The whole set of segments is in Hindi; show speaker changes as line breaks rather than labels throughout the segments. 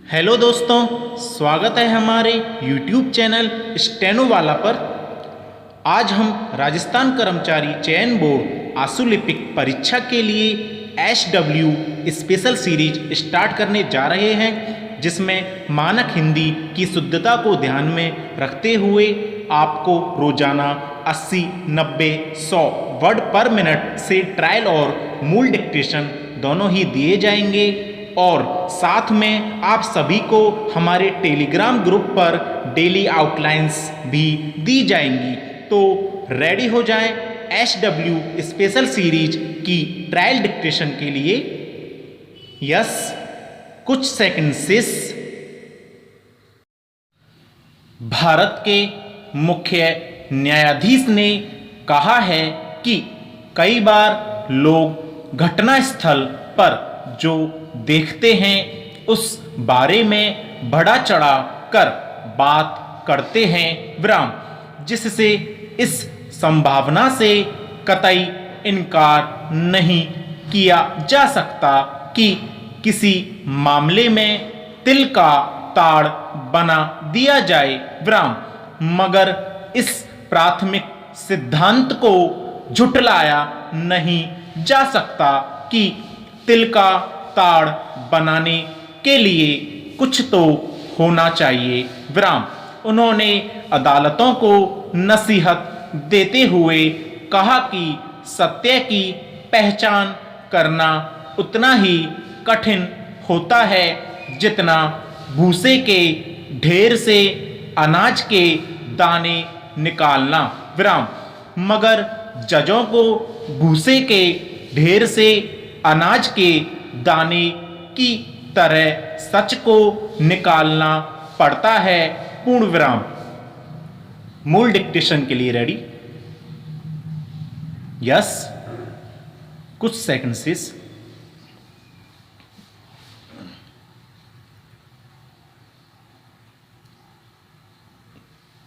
हेलो दोस्तों, स्वागत है हमारे YouTube चैनल स्टेनो वाला पर। आज हम राजस्थान कर्मचारी चयन बोर्ड आशु लिपिक परीक्षा के लिए SW स्पेशल सीरीज स्टार्ट करने जा रहे हैं, जिसमें मानक हिंदी की शुद्धता को ध्यान में रखते हुए आपको रोजाना 80, 90, 100 वर्ड पर मिनट से ट्रायल और मूल डिक्टेशन दोनों ही दिए जाएंगे और साथ में आप सभी को हमारे टेलीग्राम ग्रुप पर डेली आउटलाइंस भी दी जाएंगी। तो रेडी हो जाएं SW स्पेशल सीरीज की ट्रायल डिक्टेशन के लिए। यस, कुछ सेकंड से। भारत के मुख्य न्यायाधीश ने कहा है कि कई बार लोग घटनास्थल पर जो देखते हैं उस बारे में बढ़ा चढ़ा कर बात करते हैं, जिससे इस संभावना से कतई इनकार नहीं किया जा सकता कि किसी मामले में तिल का ताड़ बना दिया जाए, मगर इस प्राथमिक सिद्धांत को झुठलाया नहीं जा सकता कि तिल का ताड़ बनाने के लिए कुछ तो होना चाहिए। उन्होंने अदालतों को नसीहत देते हुए कहा कि सत्य की पहचान करना उतना ही कठिन होता है जितना भूसे के ढेर से अनाज के दाने निकालना, मगर जजों को भूसे के ढेर से अनाज के दाने की तरह सच को निकालना पड़ता है। पूर्ण विराम। मूल डिक्टेशन के लिए रेडी। यस, कुछ सेकेंड्स।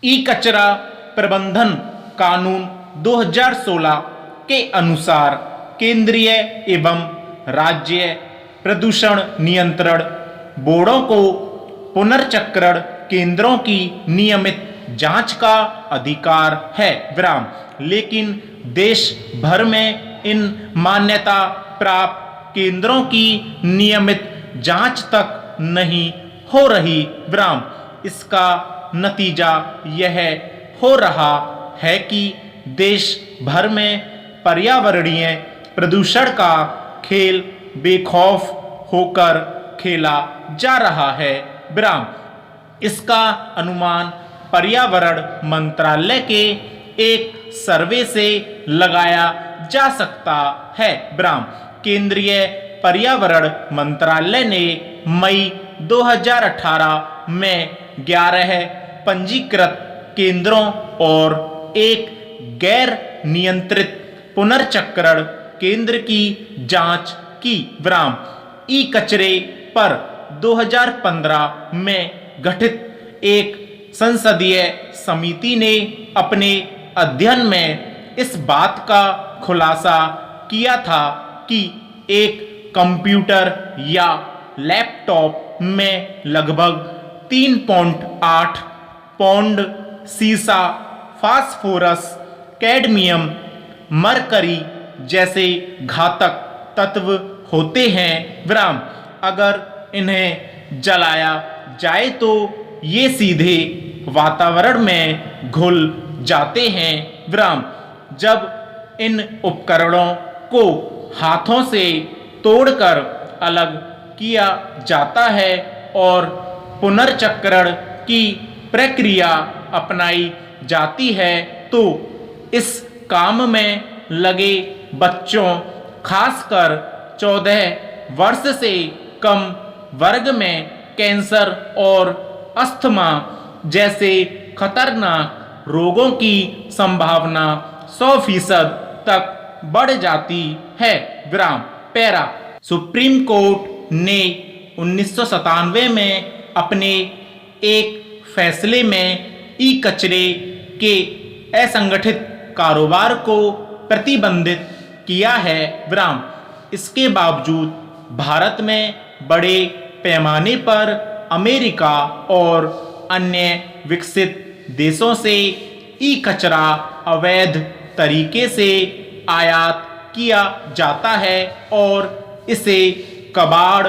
ई कचरा प्रबंधन कानून 2016 के अनुसार केंद्रीय एवं राज्य प्रदूषण नियंत्रण बोर्डों को पुनर्चक्रण केंद्रों की नियमित जांच का अधिकार है, लेकिन देश भर में इन मान्यता प्राप्त केंद्रों की नियमित जांच तक नहीं हो रही। इसका नतीजा यह हो रहा है कि देश भर में पर्यावरणीय प्रदूषण का खेल बेखौफ होकर खेला जा रहा है। इसका अनुमान पर्यावरण मंत्रालय के एक सर्वे से लगाया जा सकता है। केंद्रीय पर्यावरण मंत्रालय ने मई 2018 में 11 पंजीकृत केंद्रों और एक गैर नियंत्रित पुनर्चक्रण केंद्र की जांच की। ई कचरे पर 2015 में गठित एक संसदीय समिति ने अपने अध्ययन में इस बात का खुलासा किया था कि एक कंप्यूटर या लैपटॉप में लगभग 3.8 पौंड सीसा, फास्फोरस, कैडमियम, मरकरी जैसे घातक तत्व होते हैं। अगर इन्हें जलाया जाए तो ये सीधे वातावरण में घुल जाते हैं। जब इन उपकरणों को हाथों से तोड़कर अलग किया जाता है और पुनर्चक्रण की प्रक्रिया अपनाई जाती है तो इस काम में लगे बच्चों, खासकर 14 वर्ष से कम वर्ग में कैंसर और अस्थमा जैसे खतरनाक रोगों की संभावना 100% तक बढ़ जाती है। पैरा। सुप्रीम कोर्ट ने 1997 में अपने एक फैसले में ई कचरे के असंगठित कारोबार को प्रतिबंधित किया है। इसके बावजूद भारत में बड़े पैमाने पर अमेरिका और अन्य विकसित देशों से ई कचरा अवैध तरीके से आयात किया जाता है और इसे कबाड़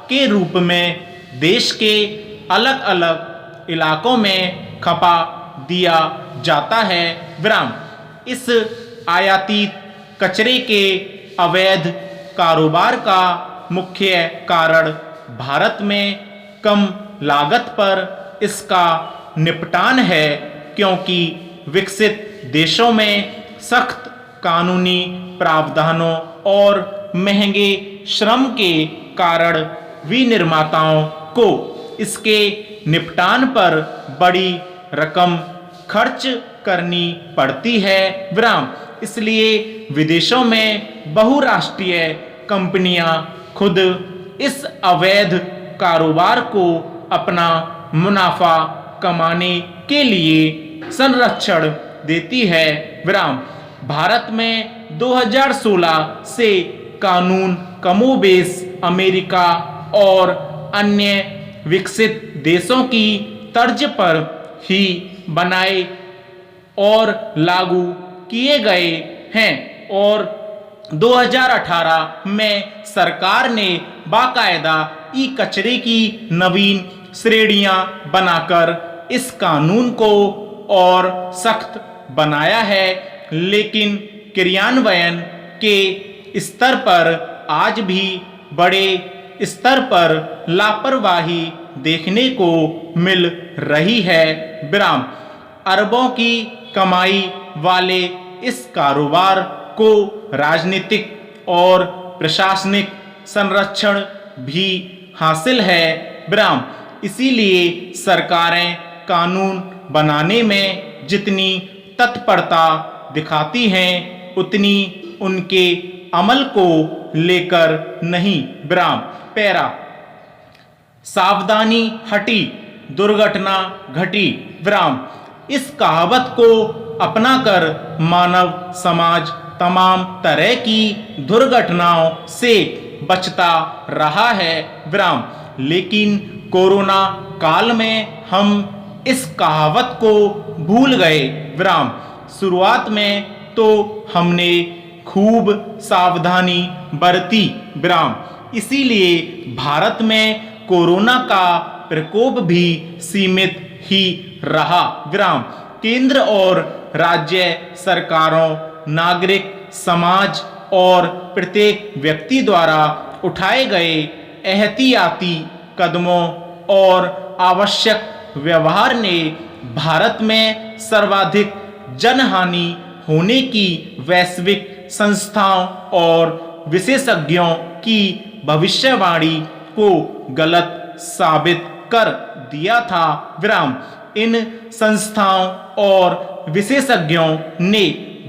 के रूप में देश के अलग अलग इलाकों में खपा दिया जाता है। विराम। इस आयातित कचरे के अवैध कारोबार का मुख्य कारण भारत में कम लागत पर इसका निपटान है, क्योंकि विकसित देशों में सख्त कानूनी प्रावधानों और महंगे श्रम के कारण विनिर्माताओं को इसके निपटान पर बड़ी रकम खर्च करनी पड़ती है। विराम। इसलिए विदेशों में बहुराष्ट्रीय कंपनियां खुद इस अवैध कारोबार को अपना मुनाफा कमाने के लिए संरक्षण देती है। विराम। भारत में 2016 से कानून कमोबेश अमेरिका और अन्य विकसित देशों की तर्ज पर ही बनाए और लागू किए गए हैं और 2018 में सरकार ने बाकायदा ई कचरे की नवीन श्रेणियां बनाकर इस कानून को और सख्त बनाया है, लेकिन क्रियान्वयन के स्तर पर आज भी बड़े स्तर पर लापरवाही देखने को मिल रही है। विराम। अरबों की कमाई वाले इस कारोबार को राजनीतिक और प्रशासनिक संरक्षण भी हासिल है। विराम। इसीलिए सरकारें कानून बनाने में जितनी तत्परता दिखाती हैं, उतनी उनके अमल को लेकर नहीं। विराम। पैरा। सावधानी हटी, दुर्घटना घटी। विराम। इस कहावत को अपनाकर मानव समाज तमाम तरह की दुर्घटनाओं से बचता रहा है। विराम। लेकिन कोरोना काल में हम इस कहावत को भूल गए। विराम। शुरुआत में तो हमने खूब सावधानी बरती। विराम। इसीलिए भारत में कोरोना का प्रकोप भी सीमित ही रहा। विराम। केंद्र और राज्य सरकारों, नागरिक समाज और प्रत्येक व्यक्ति द्वारा उठाए गए एहतियाती कदमों और आवश्यक व्यवहार ने भारत में सर्वाधिक जनहानि होने की वैश्विक संस्थाओं और विशेषज्ञों की भविष्यवाणी को गलत साबित कर दिया था। विराम। इन संस्थाओं और विशेषज्ञों ने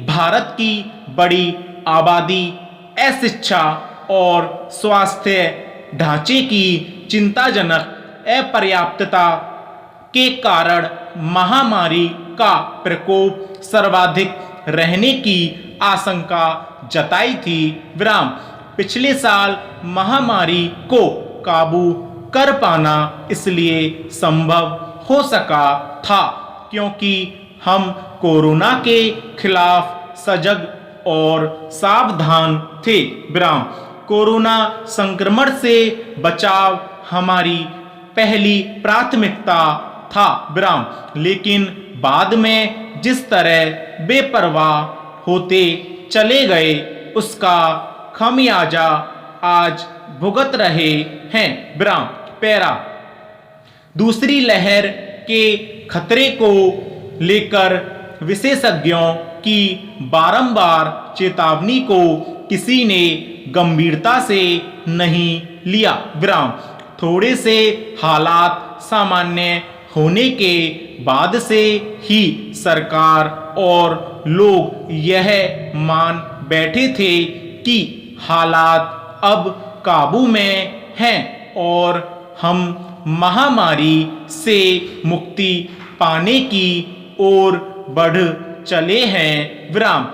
भारत की बड़ी आबादी, अशिक्षा और स्वास्थ्य ढांचे की चिंताजनक अपर्याप्तता के कारण महामारी का प्रकोप सर्वाधिक रहने की आशंका जताई थी। विराम। पिछले साल महामारी को काबू कर पाना इसलिए संभव हो सका था क्योंकि हम कोरोना के खिलाफ सजग और सावधान थे। विराम। कोरोना संक्रमण से बचाव हमारी पहली प्राथमिकता था। विराम। लेकिन बाद में जिस तरह बेपरवाह होते चले गए, उसका खमियाजा आज भुगत रहे हैं। विराम। पैरा। दूसरी लहर के खतरे को लेकर विशेषज्ञों की बारंबार चेतावनी को किसी ने गंभीरता से नहीं लिया। विराम। थोड़े से हालात सामान्य होने के बाद से ही सरकार और लोग यह मान बैठे थे कि हालात अब काबू में हैं और हम महामारी से मुक्ति पाने की ओर बढ़ चले हैं। विराम।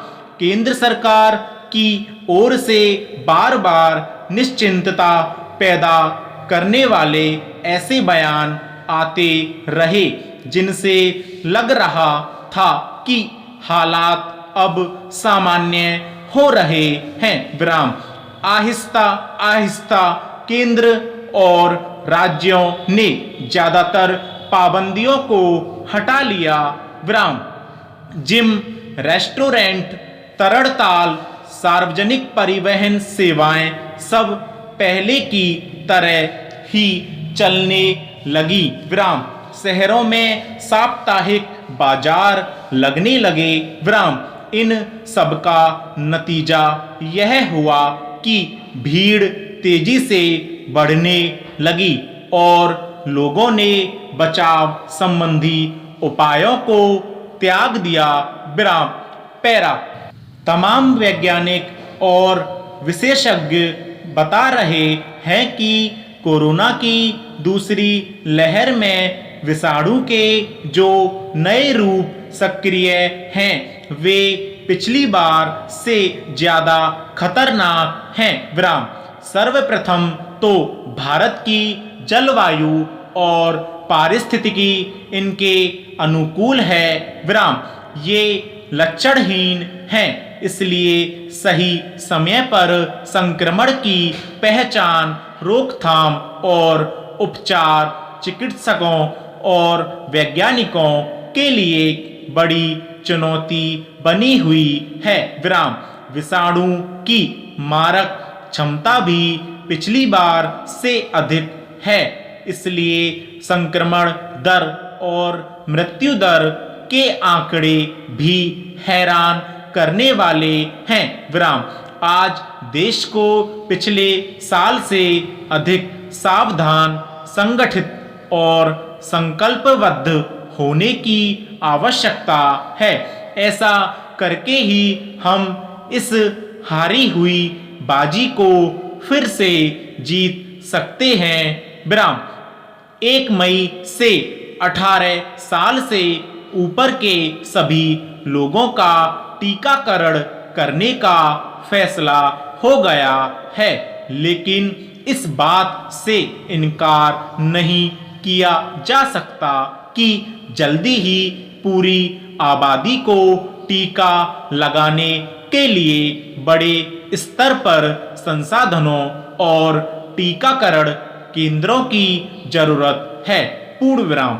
केंद्र सरकार की ओर से बार बार निश्चिंतता पैदा करने वाले ऐसे बयान आते रहे जिनसे लग रहा था कि हालात अब सामान्य हो रहे हैं। विराम। आहिस्ता आहिस्ता केंद्र और राज्यों ने ज्यादातर पाबंदियों को हटा लिया। विराम। जिम, रेस्टोरेंट, तरणताल, सार्वजनिक परिवहन सेवाएं सब पहले की तरह ही चलने लगी। विराम। शहरों में साप्ताहिक बाजार लगने लगे। विराम। इन सबका नतीजा यह हुआ कि भीड़ तेजी से बढ़ने लगी और लोगों ने बचाव संबंधी उपायों को त्याग दिया। विराम। पैरा। तमाम वैज्ञानिक और विशेषज्ञ बता रहे हैं कि कोरोना की दूसरी लहर में विषाणु के जो नए रूप सक्रिय हैं वे पिछली बार से ज्यादा खतरनाक हैं। विराम। सर्वप्रथम तो भारत की जलवायु और पारिस्थितिकी इनके अनुकूल है। विराम। ये लक्षणहीन हैं, इसलिए सही समय पर संक्रमण की पहचान, रोकथाम और उपचार चिकित्सकों और वैज्ञानिकों के लिए बड़ी चुनौती बनी हुई है। विराम। विषाणु की मारक क्षमता भी पिछली बार से अधिक है, इसलिए संक्रमण दर और मृत्यु दर के आंकड़े भी हैरान करने वाले हैं। विराम। आज देश को पिछले साल से अधिक सावधान, संगठित और संकल्पबद्ध होने की आवश्यकता है। ऐसा करके ही हम इस हारी हुई बाजी को फिर से जीत सकते हैं। विराम। 1 मई से 18 साल से ऊपर के सभी लोगों का टीकाकरण करने का फैसला हो गया है, लेकिन इस बात से इनकार नहीं किया जा सकता कि जल्दी ही पूरी आबादी को टीका लगाने के लिए बड़े स्तर पर संसाधनों और टीकाकरण केंद्रों की जरूरत है। पूर्ण विराम।